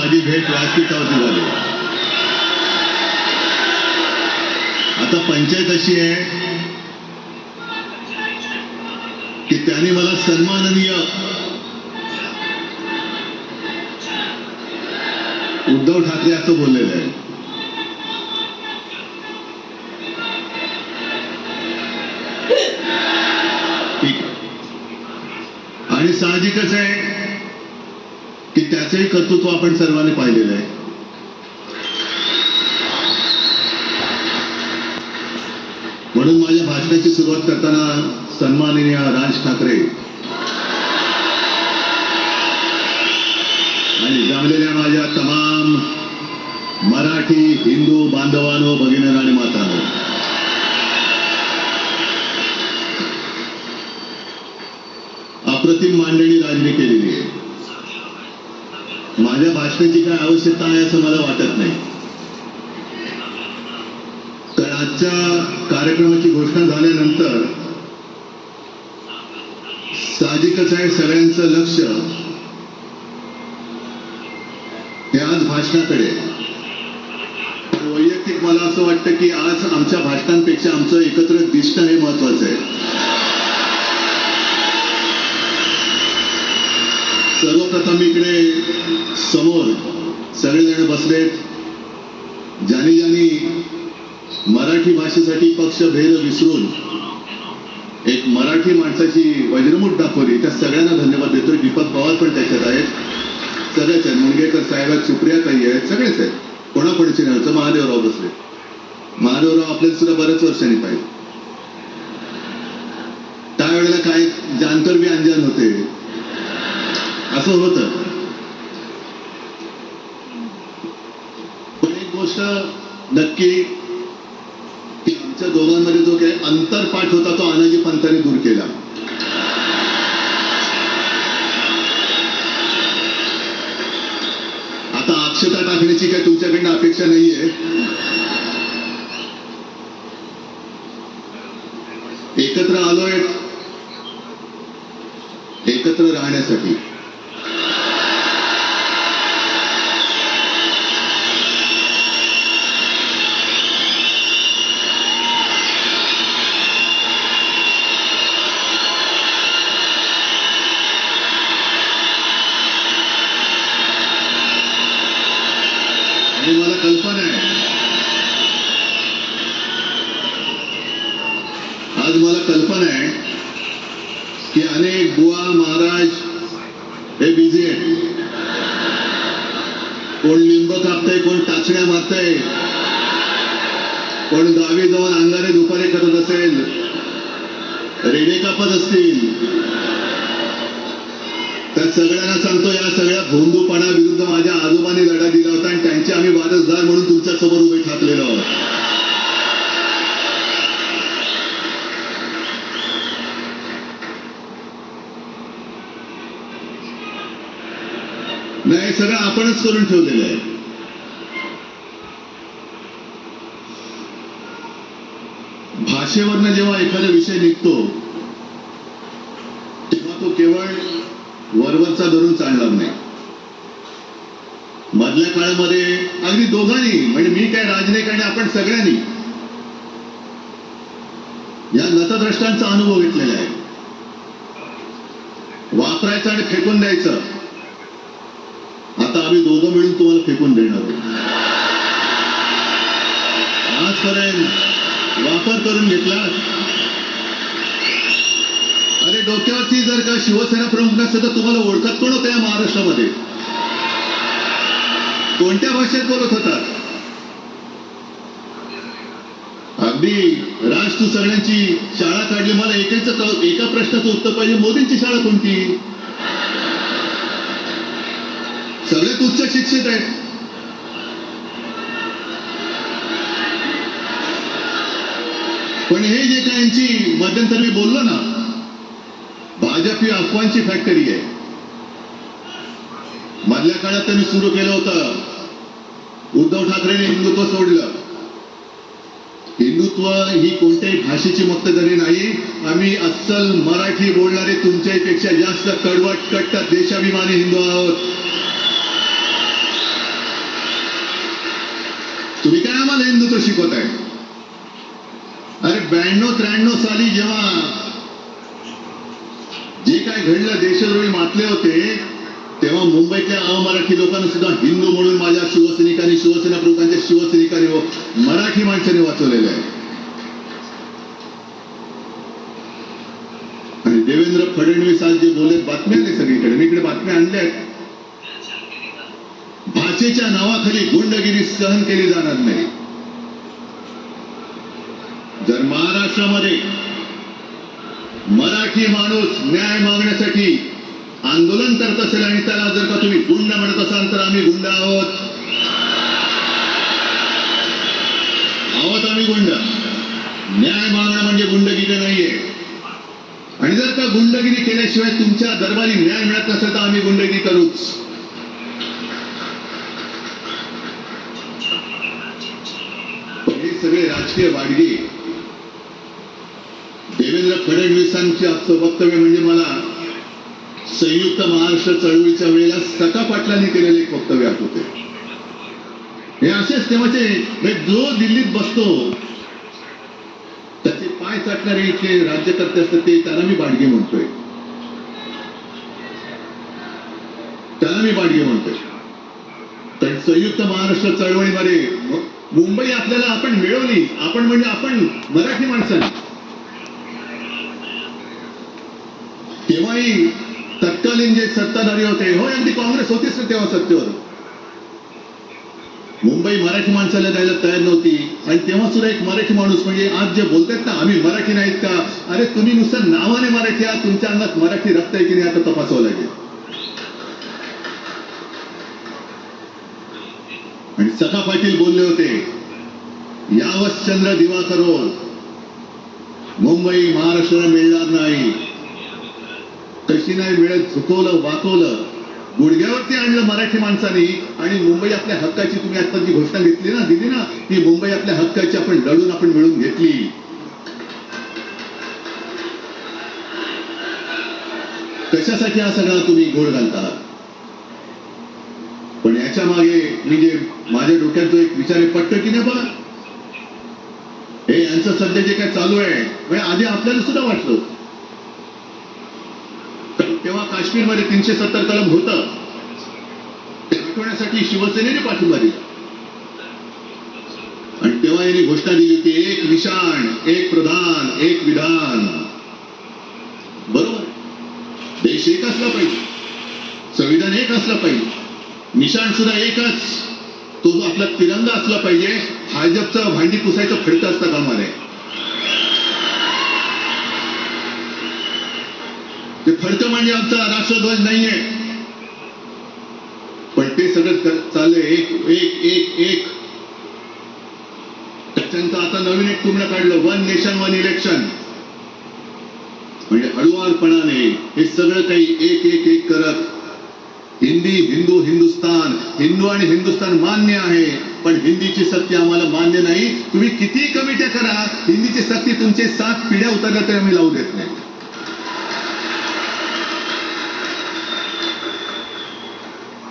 माझी भेट व्यासपीठावरती झाली. आता पंचायत अशी आहे की त्यांनी मला सन्माननीय उद्धव ठाकरे असं बोललेलं आहे. ठीक आहे. आणि साहजिकच आहे की त्याचंही कर्तृत्व आपण सर्वांनी पाहिलेलं आहे. म्हणून माझ्या भाषणाची सुरुवात करताना सन्माननीय राज ठाकरे आणि जमलेल्या माझ्या तमाम मराठी हिंदू बांधवांनो, भगिनींनो आणि मातांनो, अप्रतिम मांडणी राजने केलेली आहे. माझ्या भाषणाची काय आवश्यकता आहे असं मला वाटत नाही, कारण आजच्या कार्यक्रमाची घोषणा झाल्यानंतर साहजिकच आहे सगळ्यांचं लक्ष हे आज भाषणाकडे. वैयक्तिक मला असं वाटतं की आज आमच्या भाषणांपेक्षा आमचं एकत्र दिसणं हे महत्वाचं आहे. सर्वप्रथम इकडे समोर सगळेजण बसलेत, ज्यांनी ज्यांनी मराठी भाषेसाठी पक्षभेद विसरून एक मराठी माणसाची वज्रमूठ दाखवली, त्या सगळ्यांना धन्यवाद देतोय. दीपक पवार पण त्याच्यात आहेत, सगळेच आहेत, मुनगेकर साहेब आहेत, सुप्रियाताई आहेत, सगळेच आहेत. कोणाकोणाची नाही. महादेवराव बसले. महादेवराव आपल्याला सुद्धा बऱ्याच वर्षांनी पाहिजे. त्यावेळेला काय जानकर भी अंजान होते, असं होतं. पण एक गोष्ट नक्की की आमच्या दोघांमध्ये जो काही अंतरपाठ होता तो अनाजी पंतांनी दूर केला. आता अक्षता टाकण्याची काय तुमच्याकडनं अपेक्षा नाहीये. एकत्र आलोय एकत्र राहण्यासाठी. आणि मला कल्पना आहे, आज मला कल्पना आहे की अनेक बुवा महाराज हे बिझी आहेत. कोण लिंब कापतंय, कोण टाचण्या मारतंय, कोण गावी जाऊन अंगारे दुपारे करत असेल, रेडे कापत असतील. त्या सगळ्यांना सांगतो, या सगळ्या भोंदूपणा विरुद्ध माझ्या आजोबांनी लढा दिला होता आणि त्यांचे आम्ही वारसदार म्हणून तुमच्या समोर उभे ठाकलेलो आहोत. नाही, सगळं आपणच करून ठेवलेलं आहे. भाषेवरनं जेव्हा एखादा विषय निघतो तेव्हा तो केवळ वरवरचा धरून चालणार नाही. मधल्या काळामध्ये अगदी दोघांनी, म्हणजे मी काय राजनैतिक आणि आपण सगळ्यांनी या नतद्रष्टांचा अनुभव घेतलेला आहे. वापरायचं आणि फेकून द्यायचं. आता आम्ही दोघं मिळून तुम्हाला फेकून देणार आहोत. आजपर्यंत वापर करून घेतला. अरे डोक्यावरती जर का शिवसेना प्रमुख नसतं तर तुम्हाला ओळखत कोण होतं या महाराष्ट्रामध्ये? कोणत्या भाषेत बोलत होतात? अगदी राज, तू सगळ्यांची शाळा काढली. मला एका प्रश्नाचं उत्तर पाहिजे. मोदींची शाळा कोणती? सगळ्यात उच्च शिक्षित आहेत. पण हे जे काय यांची मध्यंतर मी बोललो ना, भाजप ही अफवांची फॅक्टरी आहे. मधल्या काळात त्यांनी सुरू केलं होतं. उद्धव ठाकरेंनी हिंदुत्व सोडलं. हिंदुत्व ही कोणत्याही भाषेची मक्तेदारी नाही. आम्ही अस्सल मराठी बोलणारे तुमच्यापेक्षा जास्त कडवट, कट्टर, देशाभिमानी हिंदू आहोत. तुम्ही काय आम्हाला हिंदुत्व शिकवताय? अरे 92-93 साली जेव्हा जे काय घडलं, देशद्रोही मातले होते, तेव्हा मुंबईतल्या अमराठी लोकांना सुद्धा हिंदू म्हणून माझ्या शिवसैनिकांनी, शिवसेना प्रमुखांच्या शिवसैनिकांनी, मराठी माणसाने वाचवलेलं आहे. आणि देवेंद्र फडणवीस आज जे बोलत, बातम्या आले सगळीकडे, मी इकडे बातम्या आणल्या आहेत. भाषेच्या नावाखाली गुंडगिरी सहन केली जाणार नाही. जर महाराष्ट्रामध्ये मराठी माणूस न्याय मागण्यासाठी आंदोलन करत असेल आणि त्याला जर का तुम्ही गुंड म्हणत असाल तर आम्ही गुंड आहोत. आम्ही गुंड. न्याय मागणं म्हणजे गुंडगिरी नाहीये. आणि जर का गुंडगिरी केल्याशिवाय तुमच्या दरबारी न्याय मिळत नसेल तर आम्ही गुंडगिरी करूच. हे सगळे राजकीय वाडगे. देवेंद्र फडणवीसांचे वक्तव्य म्हणजे मला संयुक्त महाराष्ट्र चळवळीच्या वेळेला सखा पाटलांनी केलेले एक वक्तव्य आठवते. हे असेच तेव्हाचे जो दिल्लीत बसतो त्याचे पाय चाटणारे इथे राज्यकर्ते असतात ते त्याला मी बाडगे म्हणतोय. तर संयुक्त महाराष्ट्र चळवळीमध्ये मुंबई आपल्याला आपण मिळवली. आपण म्हणजे आपण मराठी माणसांनी. तेव्हाही तत्कालीन जे सत्ताधारी होते, हो अगदी काँग्रेस होतीच ना तेव्हा सत्तेवर, मुंबई मराठी माणसाला द्यायला तयार नव्हती. आणि तेव्हा सुद्धा एक मराठी माणूस म्हणजे आज जे बोलतात ना आम्ही मराठी नाहीत का, अरे तुम्ही नुसतं नावाने मराठी आहात, तुमच्या अंगात मराठी रक्त आहे की नाही आता तपासावं लागेल. आणि सखा पाटील बोलले होते, यावत चंद्र दिवाकरो, मुंबई महाराष्ट्राला मिळणार नाही. कशी नाही मिळत, झुकवलं वाकवलं, गुडघ्यावरती आणलं मराठी माणसाने. आणि मुंबई आपल्या हक्काची, तुम्ही आता जी घोषणा घेतली ना, दिली ना, ती मुंबई आपल्या हक्काची आपण लढून आपण मिळून घेतली. कशासाठी हा सगळा तुम्ही घोळ घालता? पण याच्या मागे मी जे माझ्या डोक्यात जो एक विचार पटतो की नाही बघा, हे यांचं सध्या जे काय चालू आहे, आधी आपल्याला सुद्धा वाटलं. तेव्हा काश्मीरमध्ये 370 कलम होतं, ते हटवण्यासाठी शिवसेनेने पाठिंबा दिला. आणि तेव्हा यांनी घोषणा दिली होती, एक निशाण, एक प्रधान, एक विधान. बरोबर, देश एक असला पाहिजे, संविधान एक असलं पाहिजे, निशाण सुद्धा एकच, तो आपला तिरंगा असला पाहिजे. भाजपचं भांडी पुसायचं फडकं असतं कामा नये. ते फडकं म्हणजे आमचा राष्ट्रध्वज नाहीये. पण ते सगळं चाललंय एक एक एक एक. त्याच्यानंतर आता नवीन एक टुमणं काढलं, 1 नेशन 1 इलेक्शन. म्हणजे हळुवारपणाने हे सगळं काही एक एक एक करत हिंदी, हिंदू, हिंदुस्तान, हिंदू आणि हिंदुस्तान मान्य आहे, पण हिंदीची सक्ती आम्हाला मान्य नाही. तुम्ही किती कमिट्या करा, हिंदीची सक्ती तुमचे 7 पिढ्या उतरल्या तरी आम्ही लावू देत नाही.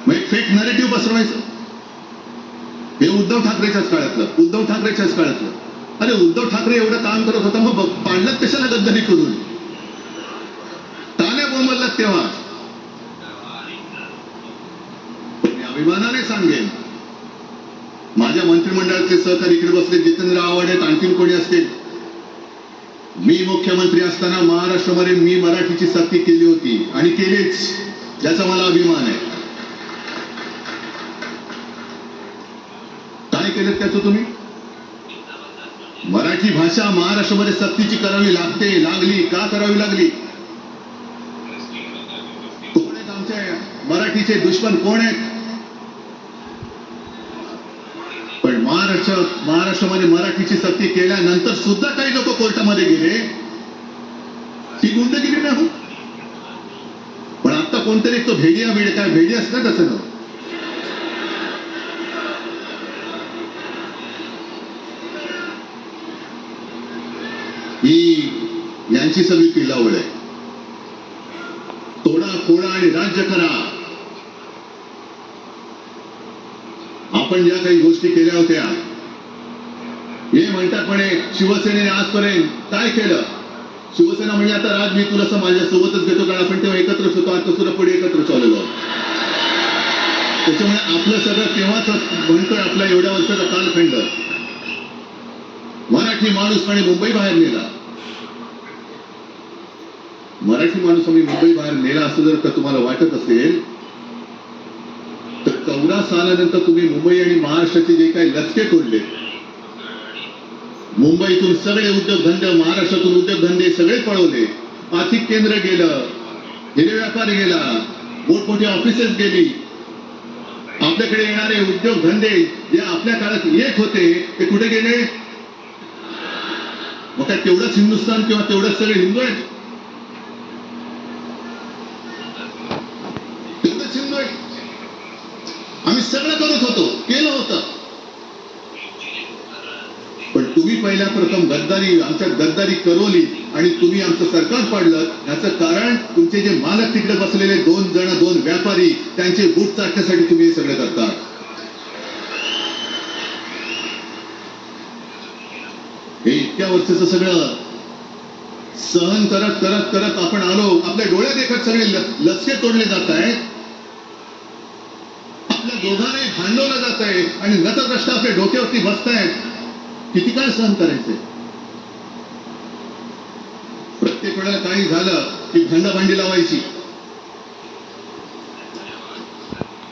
मग एक फेक नरेटिव्ह पसरवायचं. हे उद्धव ठाकरेच्याच काळातलं. अरे उद्धव ठाकरे एवढं काम करत होता, मग पाडलं कशाला गद्दारी करून? ताने बोंबललात तेव्हा. मी अभिमानाने सांगेन, माझ्या मंत्रिमंडळाचे सहकारी इकडे बसले, जितेंद्र आव्हाड आहेत, आणखीन कोणी असतील. मी मुख्यमंत्री असताना महाराष्ट्रामध्ये मी मराठीची सक्ती केली होती आणि केलीच, ज्याचा मला अभिमान आहे. काय केलं त्याचं तुम्ही? मराठी भाषा महाराष्ट्रामध्ये सक्तीची करावी लागली. का करावी लागली? कोण आहेत आमच्या मराठीचे दुश्मन, कोण आहेत? पण महाराष्ट्रामध्ये मराठीची सक्ती केल्यानंतर सुद्धा काही लोक कोर्टामध्ये गेले. ती गुंडगिरी नाही हो. पण आता कोणतरी तो भेडिया असतात असं ना, ही यांची सगळी पिलावळ आहे. तोडा फोडा आणि राज्य करा. आपण ज्या काही गोष्टी केल्या होत्या हे म्हणतात म्हणे शिवसेनेने आजपर्यंत काय केलं. शिवसेना म्हणजे आता राज मी तुला माझ्या सोबतच घेतो, कारण आपण तेव्हा एकत्रच होतो, आता सुद्धा पुढे एकत्र चाललेलो. त्याच्यामुळे आपलं सगळं तेव्हाच म्हणतोय, आपला एवढ्या वर्षाचा कालखंड. मराठी माणूस आणि मुंबई बाहेर नेला. मराठी माणूस आम्ही मुंबई बाहेर नेला असं जर का तुम्हाला वाटत असेल तर 14 सालानंतर तुम्ही मुंबई आणि महाराष्ट्राचे जे काही लचके तोडले, मुंबईतून सगळे उद्योगधंदे, महाराष्ट्रातून उद्योगधंदे सगळे पळवले, आर्थिक केंद्र गेलं, हिरे व्यापार गेला, मोठमोठी ऑफिसेस गेली. आपल्याकडे येणारे उद्योगधंदे जे आपल्या काळात येत होते ते कुठे गेले. मग काय तेवढंच हिंदुस्थान किंवा तेवढंच सगळे हिंदू आहेत? तेवढंच हिंदू आहेत. आम्ही सगळं करत होतो, केलं होतं. पण तुम्ही पहिल्या प्रथम गद्दारी, आमच्यात गद्दारी करवली आणि तुम्ही आमचं सरकार पाडलं. याचं कारण तुमचे जे मालक तिकडे बसलेले 2 व्यापारी, त्यांचे बूट चाटण्यासाठी तुम्ही हे सगळं करता. हे इतक्या वर्षाचं सगळं सहन करत करत करत आपण आलो. आपल्या डोळ्यात देखत सगळे लचके तोडले जात आहेत, आपल्या दोघांनाही भांडवलं जात आहे आणि नतद्रष्ट आपल्या डोक्यावरती बसतायत. किती काळ सहन करायचंय? प्रत्येक वेळेला काही झालं की भांडाभांडी लावायची.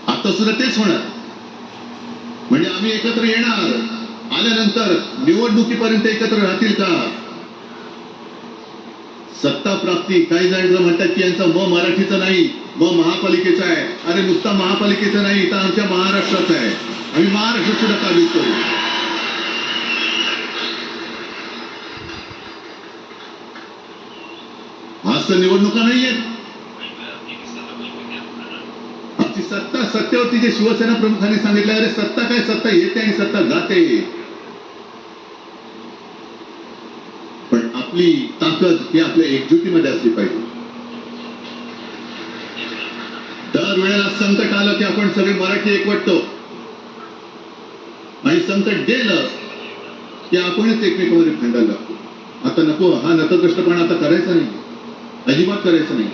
आता सुद्धा तेच होणार. म्हणजे आम्ही एकत्र येणार, आल्यानंतर निवडणुकीपर्यंत एकत्र राहतील का? सत्ता प्राप्ती, काही जण म्हणतात की यांचा मराठीचा नाही, महापालिकेचा आहे. अरे नुसता महापालिकेचा नाही, तर आमच्या महाराष्ट्राचा आहे. आम्ही महाराष्ट्र सुद्धा काबीज करू. आज तर निवडणुका नाहीयेत. आमची सत्ता, सत्तेवरती जे शिवसेना प्रमुखांनी सांगितलं, अरे सत्ता काय, सत्ता येते आणि सत्ता जाते. पण आपली ताकद ही आपल्या एकजुटीमध्ये असली पाहिजे. दर वेळेला संकट आलं की आपण सगळे मराठी एकवटतो आणि संकट गेलं की आपणच एकमेकांमध्ये भांडायला लागतो. आता नको, हा नतद्रष्टपणा आता करायचा नाही, अजिबात करायचं नाही.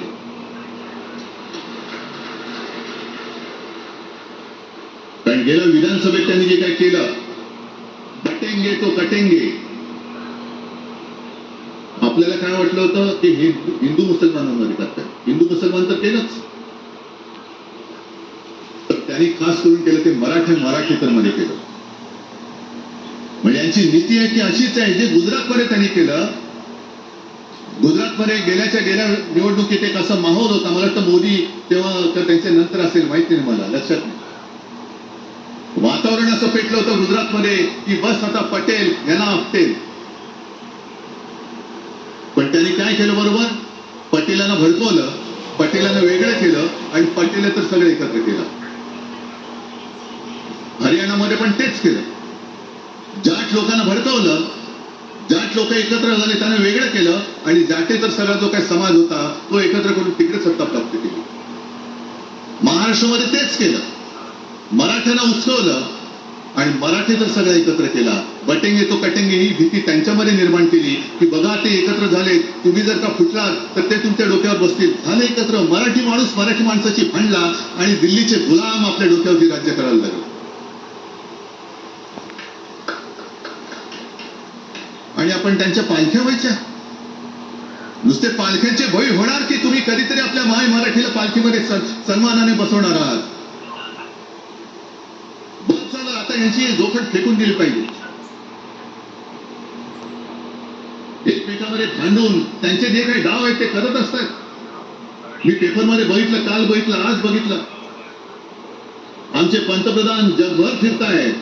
कारण गेल्या विधानसभेत त्यांनी जे काय केलं, कटेंगे तो कटेंगे. आपल्याला काय वाटलं होतं की हिंदू मुसलमानांमध्ये करतात, हिंदू मुसलमान तर केलंच, तर त्यांनी खास करून केलं ते मराठेतर मध्ये केलं. म्हणजे यांची नीती आहे ती अशीच आहे जे गुजरातमध्ये त्यांनी केलं. गुजरातमध्ये गेल्या निवडणुकीत एक असा माहोल होता, मला वाटतं मोदी तेव्हा तर त्यांच्या नंतर असेल, माहिती नाही, मला लक्षात नाही. वातावरण असं पेटलं होतं गुजरातमध्ये की बस आता पटेल यांना आपटेल. पण त्यांनी काय केलं बरोबर, पटेलांना भडकवलं, पटेलांना वेगळं केलं आणि पटेल तर सगळं एकत्र केलं. हरियाणामध्ये पण तेच केलं. जाट लोकांना भडकवलं, जाट लोक एकत्र झाले, त्यांना वेगळं केलं आणि जाटे तर सगळा जो काही समाज होता तो एकत्र करून तिकडे सत्ता प्राप्त केली. महाराष्ट्रामध्ये तेच केलं. मराठ्यांना उचलवलं आणि मराठी तर सगळं एकत्र केला. बटेंगे तो कटेंगे ही भीती त्यांच्यामध्ये निर्माण केली की बघा ते एकत्र झाले, तुम्ही जर का फुटलात तर ते तुमच्या डोक्यावर बसतील. झाले एकत्र. मराठी माणूस मराठी माणसाची भांडला आणि दिल्लीचे गुलाम आपल्या डोक्यावरती राज्य करायला लागले. आणि आपण त्यांच्या पालख्या व्हायच्या. नुसते पालख्यांचे भय होणार की तुम्ही कधीतरी आपल्या माय मराठीला पालखीमध्ये सन्मानाने बसवणार आहात. बस झालं, आता यांची जोखड फेकून दिली पाहिजे. एकमेकांमध्ये भांडून त्यांचे जे काही डाव आहेत ते करत असतात. मी पेपरमध्ये बघितलं, काल बघितलं, आज बघितलं, आमचे पंतप्रधान जगभर फिरतायत.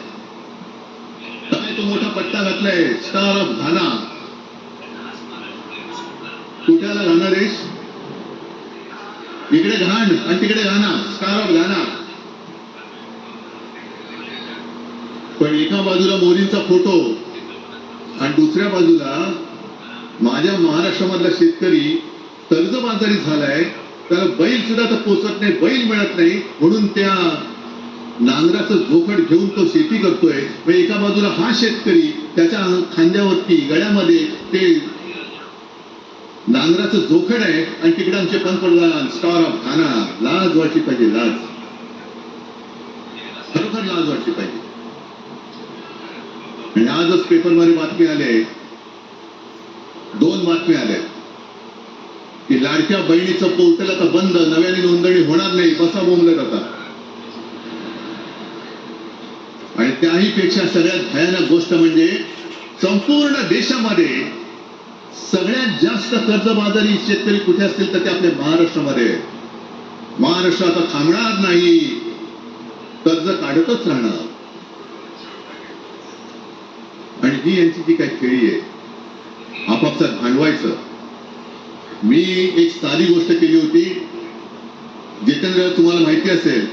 काय तो मोठा पट्टा घातलाय, स्टार ऑफ घाना. कुठ्याला घाना देश, इकडे घाण आणि तिकडे घाना, स्टार ऑफ घाना. पण एका बाजूला मोदींचा फोटो आणि दुसऱ्या बाजूला माझ्या महाराष्ट्रामधला शेतकरी कर्जबाजारी झालाय, त्याला बैल सुद्धा तर पोचत नाही, बैल मिळत नाही, म्हणून त्या नांगराचं जोखड घेऊन तो शेती करतोय. एका बाजूला हा शेतकरी त्याच्या खांद्यावरती गळ्यामध्ये ते नांगराचं जोखड आहे आणि तिकडे आमचे पंतप्रधान स्टार ऑफ घाना. लाज वाटली पाहिजे, लाज, खरोखर लाज वाटली पाहिजे. आणि आजच पेपरमध्ये बातमी आले, 2 बातम्या आल्या की लाडक्या बहिणीचं पोर्टल आता बंद, नव्याने नोंदणी होणार नाही, बसा बोंबले जातात. आणि त्याही पेक्षा सगळ्यात भयानक गोष्ट म्हणजे संपूर्ण देशामध्ये सगळ्यात जास्त कर्जबाजारी शेतकरी कुठे असतील तर ते आपल्या महाराष्ट्रामध्ये. महाराष्ट्र आता थांबणार नाही, कर्ज काढतच राहणार. आणि ही यांची जी काही खेळी आहे, आपापसात भांडवायचं. मी एक साधी गोष्ट केली होती, जितेंद्र तुम्हाला माहिती असेल,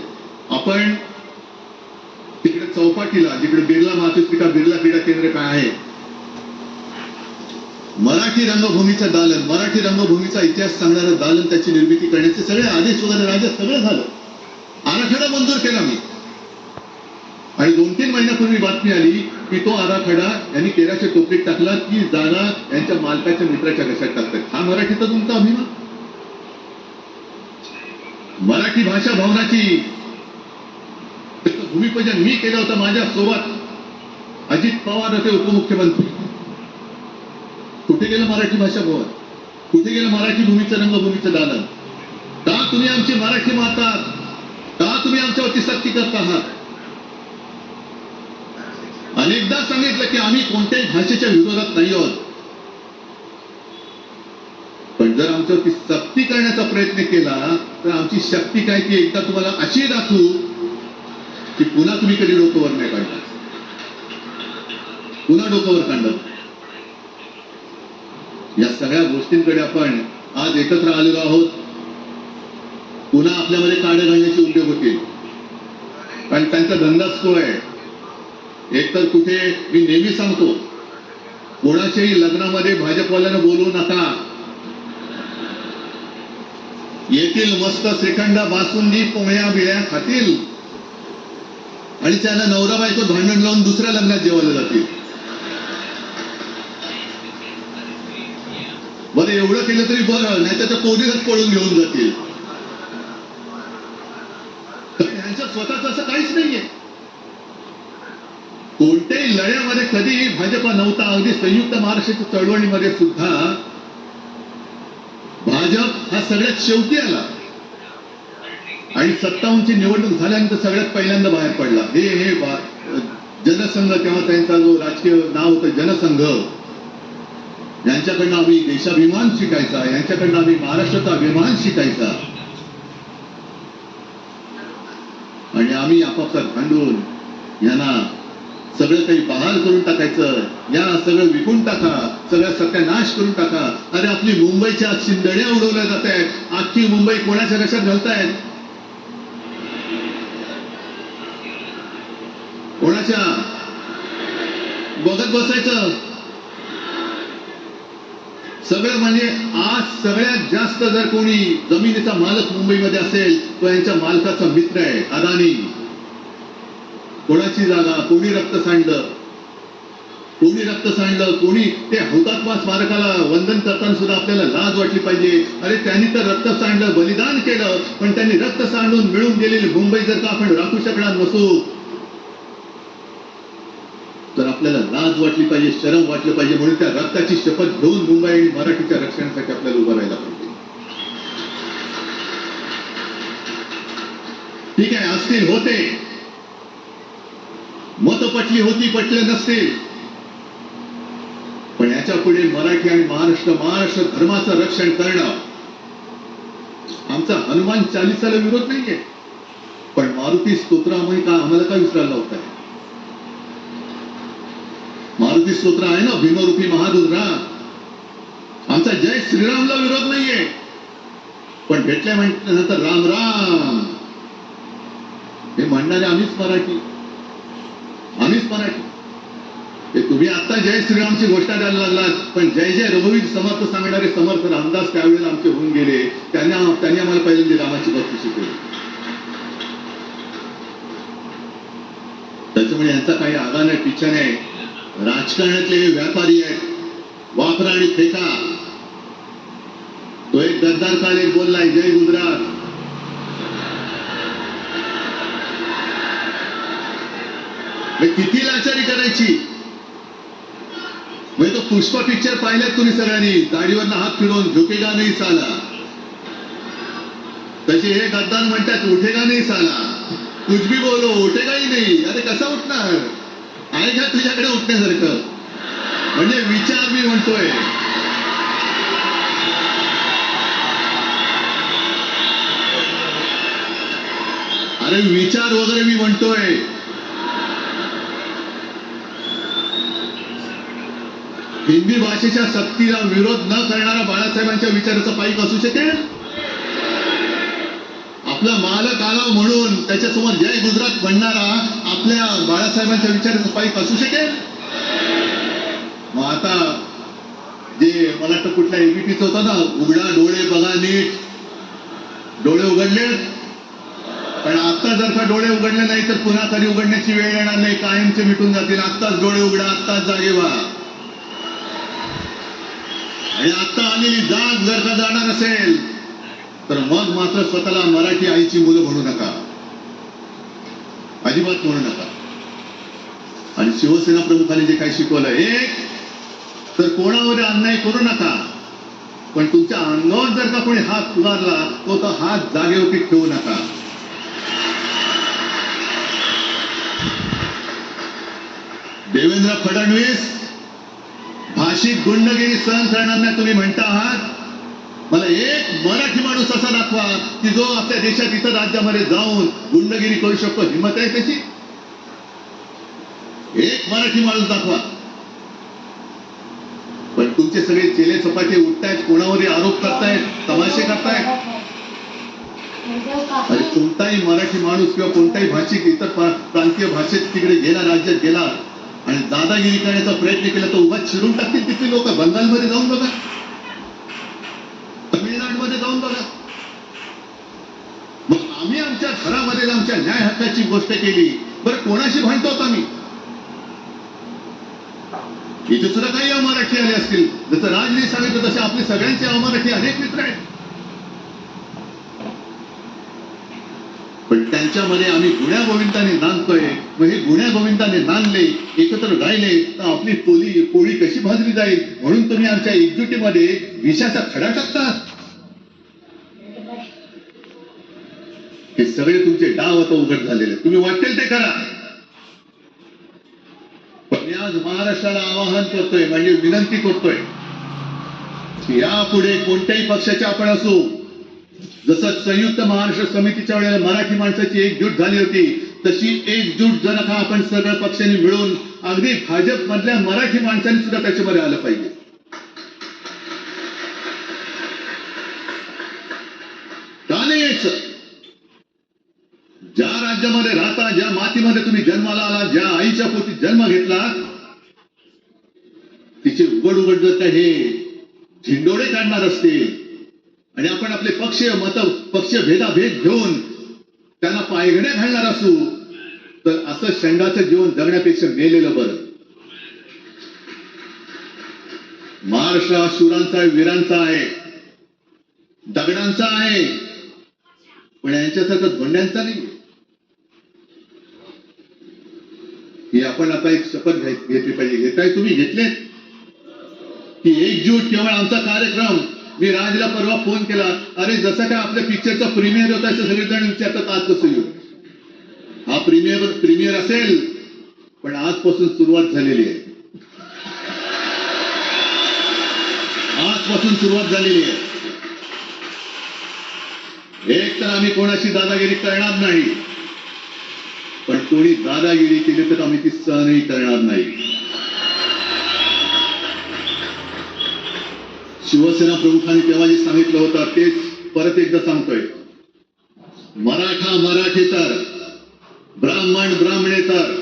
आपण तिकडे चौपाटीला जिकडे बिर्ला मातृत्विका बिर्ला क्रीडा केंद्र काय आहे, मराठी रंगभूमीचं दालन, मराठी रंगभूमीचा इतिहास सांगणारं दालन, त्याची निर्मिती करण्याचे सगळे आदेश वगैरे राजा सगळं झालं. आराखडा मंजूर केला मी. आणि 2-3 महिन्यापूर्वी बातमी आली की तो आराखडा यांनी केराच्या टोपलीत टाकला, की जागा यांच्या मालकाच्या मित्राच्या घशात टाकतात. हा मराठीचा तुमचा अभिमान. मराठी भाषा भवनाची त्याचं भूमिपूजन मी केलं होतं. माझ्या सोबत अजित पवार होते उपमुख्यमंत्री. कुठे गेलं मराठी भाषा भवन? कुठे गेलं मराठी भूमीचं रंगभूमीचं दालन? का तुम्ही आमची मराठी माता, का तुम्ही आमच्यावरती सक्ती करत आहात? अनेकदा सांगितलं की आम्ही कोणत्याही भाषेच्या विरोधात नाही आहोत, पण जर आमच्यावरती सक्ती करण्याचा प्रयत्न केला तर आमची शक्ती काय ती एकदा तुम्हाला अशी दाखवू की पुन्हा तुम्ही कधी डोकंवर नाही काढणार, पुन्हा डोकंवर काढणार. या सगळ्या गोष्टींकडे आपण आज एकत्र आलेलो आहोत. पुन्हा आपल्यामध्ये काढे घालण्याचे उद्योग होतील, कारण त्यांचा धंदाच तो आहे. एकतर कुठे मी नेहमी सांगतो, कोणाच्याही लग्नामध्ये भाजपवाल्यानं बोलवू नका. येतील मस्त श्रीखंड बासुंदी पोळ्या बिळ्या खातील आणि त्यांना नवरा बायको भांडण लावून दुसऱ्या लग्नात जेवायला जातील. बरं एवढं केलं तरी बरं, नाही तर पोलीसच पळून घेऊन जातील. यांचं स्वतःच असं काहीच नाहीये. कोणत्याही लढ्यामध्ये कधीही भाजपा नव्हता. अगदी संयुक्त महाराष्ट्राच्या चळवळीमध्ये सुद्धा भाजप हा सगळ्यात शेवटी आला आणि 57ची निवडणूक झाल्यानंतर सगळ्यात पहिल्यांदा बाहेर पडला. हे जनसंघ, तेव्हा त्यांचा जो राजकीय नाव होतं जनसंघ, यांच्याकडनं आम्ही देशाभिमान शिकायचा, यांच्याकडनं आम्ही महाराष्ट्राचा अभिमान शिकायचा. आणि आम्ही आपापसात भांडून यांना सगळं काही बहाल करून टाकायचं, या सगळं विकून टाका, सगळ्या सत्यानाश करून टाका. अरे आपली मुंबईच्या शिंदड्या उडवल्या जात आहेत. अख्खी मुंबई कोणाच्या कशात घालतायत? कोणाच्या बघत बसायचं? सगळं म्हणजे आज सगळ्यात जास्त जर कोणी जमिनीचा मालक मुंबईमध्ये असेल तो यांच्या मालकाचा मित्र आहे, अदानी. कोणाची जागा, कोणी रक्त सांडलं, कोणी ते हुतात्मा स्मारकाला वंदन करताना सुद्धा आपल्याला लाज वाटली पाहिजे. अरे त्यांनी तर रक्त सांडलं, बलिदान केलं, पण त्यांनी रक्त सांडून मिळून गेलेली मुंबई जर का आपण राखू शकणार नसू तर आपल्याला लाज वाटली पाहिजे, शरम वाटलं पाहिजे. म्हणून त्या रक्ताची शपथ घेऊन मुंबई आणि मराठीच्या रक्षणासाठी आपल्याला उभं राहायला पाहिजे. ठीक आहे, असतील होते मत, पटली होती, पटले नसतील, पण याच्या पुढे मराठी आणि महाराष्ट्र धर्माचं रक्षण करणं आमचा हनुमान चालीसाला विरोध नाहीये, पण मारुती स्तोत्र आम्हाला का विसरायला लावताय? मारुती स्तोत्र आहे ना, भीमरूपी महारुद्रा. आमचा जय श्रीरामला विरोध नाहीये, पण भेटल्या म्हटल्यानंतर राम राम हे म्हणणारे आम्हीच मराठी. हे तुम्ही आता जय श्रीरामची गोष्ट द्यायला लागलात, पण जय जय रघुवीर समर्थ सांगणारे समर्थ रामदास त्यावेळेला आमचे होऊन गेले. त्यांनी आम्हाला पहिल्यांदा रामाची भक्ती शिकवली. त्याच्यामुळे यांचा काही आगा नाही, पिछा नाही. राजकारणातले हे व्यापारी आहेत, वापरा आणि फेका. तो एक गद्दार काल एक बोललाय, जय गुजरात. किती लाचारी करायची. म्हणजे तो पुष्पा पिक्चर पाहिलात तुम्ही सगळ्यांनी, गाडीवरनं हात फिरवून झुकेगा नाही साला. तसे हे गद्दार म्हणतात उठेगा नाही साला, कुछ भी बोलो उठेगाही नाही. अरे कसा उठणार, आहे का तुझ्याकडे उठण्यासारखं? म्हणजे विचार मी म्हणतोय. अरे विचार वगैरे मी म्हणतोय. हिंदी भाषेच्या सक्तीला विरोध न करणारा बाळासाहेबांच्या विचाराचा पाईक असू शकेल? आपला मालक आला म्हणून त्याच्यासमोर जय गुजरात म्हणणारा आपल्या बाळासाहेबांच्या विचाराचा पाईक असू शकेल? मग आता जे मला वाटतं कुठल्या एबीपीच होतं ना, उघडा डोळे बघा नीट. डोळे उघडले, पण आता जर का डोळे उघडले नाही तर पुन्हा कधी उघडण्याची वेळ येणार नाही, कायमचे मिटून जातील. आत्ताच डोळे उघडा, आत्ताच जागे व्हा. आणि आता आलेली जाग जर का जाणार असेल तर मग मात्र स्वतःला मराठी आईची मुलं म्हणू नका, अजिबात म्हणू नका. आणि शिवसेना प्रमुखांनी जे काही शिकवलं, एक तर कोणावर अन्याय करू नका, पण तुमच्या अंगावर जर का कोणी हात उगारला तो हात जागेवरती ठेवू नका. देवेंद्र फडणवीस भाषिक गुंडगिरी सहन करणार नाही तुम्ही म्हणता आहात. मला एक मराठी माणूस असा दाखवा की जो आपल्या देशात इतर राज्यामध्ये जाऊन गुंडगिरी करू शकतो. हिंमत आहे त्याची? एक मराठी माणूस दाखवा. पण तुमचे सगळे चेले चपाटे उठतायत, कोणावरही आरोप करतायत, तमाशे करतायत. आणि कोणताही मराठी माणूस किंवा कोणताही भाषिक इतर प्रांतीय भाषेत तिकडे गेला, राज्यात गेला आणि दादागिरी करण्याचा प्रयत्न केला तर उभा चिरून टाकतील तिथली लोक. बंगालमध्ये जाऊन बघा, तमिळनाडूमध्ये जाऊन बघा. मग आम्ही आमच्या घरामध्ये आमच्या न्याय हक्काची गोष्ट केली, बरं कोणाशी भांडतो आम्ही? इथे सुद्धा काही अमराठी आले असतील, जसं राजने सांगितलं तसे आपले सगळ्यांचे अमराठी अनेक मित्र आहेत. पण त्यांच्यामध्ये आम्ही गुण्या गोविंदाने नांदतोय. मग हे गुण्या गोविंदाने नांदले, एकत्र राहिले तर आपली पोळी कशी भाजली जाईल? म्हणून तुम्ही आमच्या एकजुटीमध्ये विषाचा खडा टाकतात. हे सगळे तुमचे डाव आता उघड झालेले. तुम्ही वाटेल ते करा. पण मी आज महाराष्ट्राला आवाहन करतोय, म्हणजे विनंती करतोय, यापुढे कोणत्याही पक्षाचे आपण असू, जसं संयुक्त महाराष्ट्र समितीच्या वेळेला मराठी माणसाची एकजूट झाली होती, तशी एकजूट जर का आपण सगळ्या पक्षांनी मिळून, अगदी भाजप मधल्या मराठी माणसांनी सुद्धा त्याच्यामध्ये आलं पाहिजे. का नाही यायचं? ज्या राज्यामध्ये राहता, ज्या मातीमध्ये तुम्ही जन्माला आला, ज्या आईच्या पोटी जन्म घेतला, तिचे उघड उघड जर का हे झिंडोळे काढणार असतील आणि आपण आपले पक्ष भेदाभेद घेऊन त्यांना पायघड्या घालणार असू, तर असं शेंगाचं जीवन जगण्यापेक्षा मेलेलं बरं. महाराष्ट्र हा शूरांचा आहे, वीरांचा आहे, दगडांचा आहे, पण यांच्यासारखं धोंड्यांचा नाही. ही आपण आता एक शपथ घेतली पाहिजे. हे काय तुम्ही घेतलेत की एकजूट केवळ आमचा कार्यक्रम? मी राजला परवा फोन केला, अरे जसं काय आपल्या पिक्चरचा प्रीमियर होता असं सगळेजण विचारतात आज कसं येऊ. हा प्रीमियर असेल, पण आजपासून सुरुवात झालेली आहे. आजपासून सुरुवात झालेली आहे. एक तर आम्ही कोणाशी दादागिरी करणार नाही, पण कोणी दादागिरी केली तर आम्ही ती सहनही करणार नाही. शिवसेना प्रमुखांनी तेव्हा जे सांगितलं होतं तेच परत एकदा सांगतोय. मराठा मराठेतर, ब्राह्मण ब्राह्मणेतर,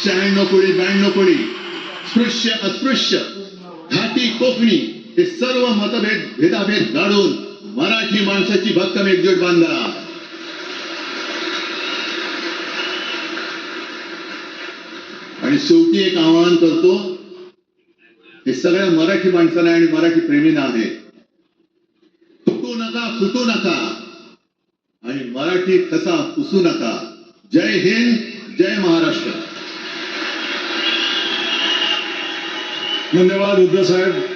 96 कोळी 92 कोळी, स्पृश्य अस्पृश्य, घाटी कोकणी, हे सर्व भेदाभेद गाडून मराठी माणसाची भक्कम एकजूट बांधा. आणि आणि शेवटी एक आवाहन करतो, हे सगळ्या मराठी माणसांना आणि मराठी प्रेमींना आहे, फुटू नका, फुटू नका आणि मराठी ठसा पुसू नका. जय हिंद, जय महाराष्ट्र. धन्यवाद उद्धव साहेब.